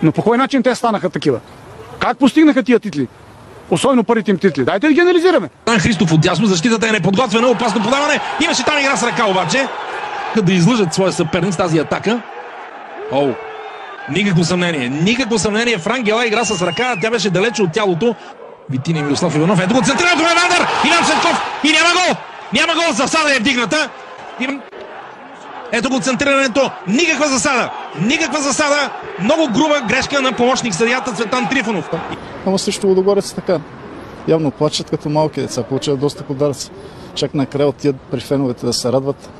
Но по кой начин те станаха такива? Как постигнаха тия титли? Особено първите им титли. Дайте да ги анализираме. Христов отдясно, защитата е неподготвена, опасно подаване. Имаше там игра с ръка обаче. Да излъжат своя съперник с тази атака. Никакво съмнение. Франк Гела игра с ръка, тя беше далече от тялото. Витиня Мирослав Иванов, ето го центрирането на Вандър! Иван Цветков и няма гол! Няма гол, засада е вдигната. Ето го центрирането, никаква засада. Много груба грешка на помощник съдията Цветан Трифонов. Ама също Лудогорец така. Явно плачат като малки деца, получават доста подаръци. Чак накрая отиват при феновете да се радват.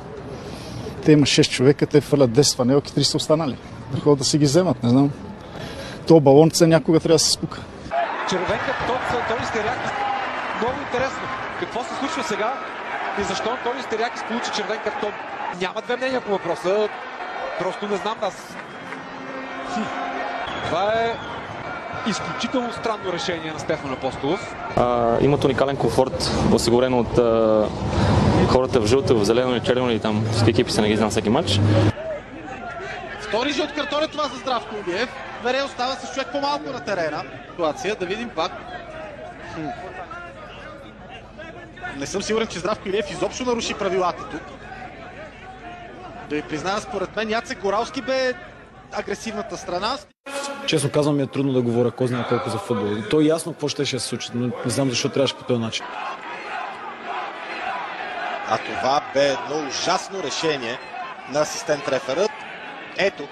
Те има 6 човека, те фърлят 10 фанелки, 3 са останали. Да ходят да си ги вземат, не знам. То балонце някога трябва да се спука. Червен картон за Антони Стериакис. Много интересно. Какво се случва сега и защо Антони Стериакис получи червен картон? Няма две мнения по въпроса. Просто не знам аз. Това е изключително странно решение на Стефан Апостолов. Имат уникален комфорт, осигурен от хората в жълто, в зелено и червено и там с екипи се не ги знам всеки матч. Втори жълт картон е това за Здравко Илиев. Вере остава с човек по-малко на терена. Ситуация, да видим пак. Не съм сигурен, че Здравко Илиев изобщо наруши правилата тук. Да ви призная, според мен Яцек Горалски бе агресивната страна. Честно казвам, ми е трудно да говоря кой знае колко за футбол. То е ясно какво ще се случи, но не знам защо трябваше по този начин. А това бе едно ужасно решение на асистент реферът. Ето.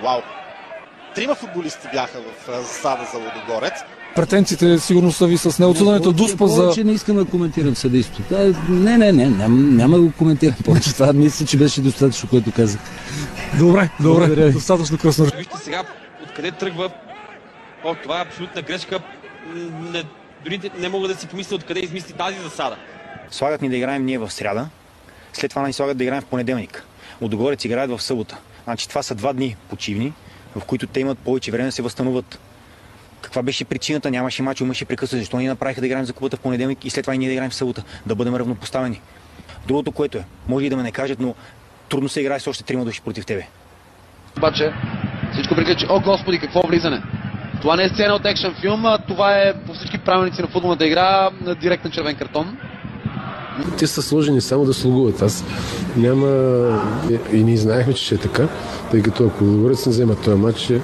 Вау. 3 футболисти бяха в засада за Лудогорец. Претенциите сигурно са ви с неотсъдането Дуспа за... Повече не искам да коментирам съдейството. Няма да го коментирам повече. Това мисля, че беше достатъчно, което казах. Добре. Достатъчно късно. Вижте сега откъде тръгва. Това е абсолютна грешка. Дори не мога да си помисля откъде измисли тази засада. Слагат ни да играем ние в сряда, след това ни слагат да играем в понеделник. Лудогорец играят в събота. Значи това са 2 дни почивни, в които те имат повече време да се възстановят. Каква беше причината? Нямаше мач, имаше прекъсване. Защо ни направиха да играем за купата в понеделник и след това и ние да играем в събота? Да бъдем равнопоставени. Другото, което е, може и да ме не кажат, но трудно се играе с още 3 души против тебе. Обаче всичко приключи. О, Господи, какво влизане! Това не е сцена от екшън филм, това е по всички правилници на футболната игра директен червен картон. Те са сложени само да слугуват. Аз няма и ние знаехме, че ще е така, тъй като ако Лудогорец не вземат този матч, ще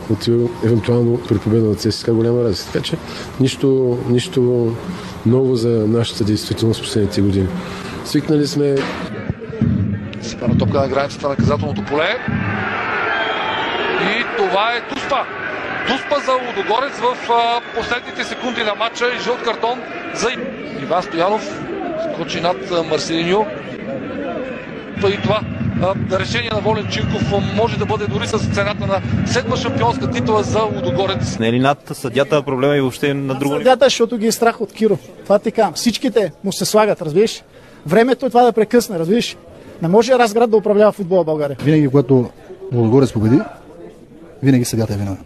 отива евентуално при победа на ЦСКА голяма разлика. Така че нищо ново за нашата действителност последните години. Свикнали сме... Сипана топка на границата на наказателното поле. И това е Дуспа. Дуспа за Лудогорец в последните секунди на матча и жълт картон за Иван Стоянов. Скочи над Марселиньо. И това решение на Волен Чинков може да бъде дори с цената на 7-ма шампионска титла за Лудогорец. Не е ли над съдята проблема и въобще на друго? Съдята, защото ги е страх от Киро. Това така. Всичките му се слагат, разбираш? Времето е това да прекъсне, разбираш? Не може Разград да управлява футбола в България. Винаги, когато Лудогорец победи, винаги съдята е виновен.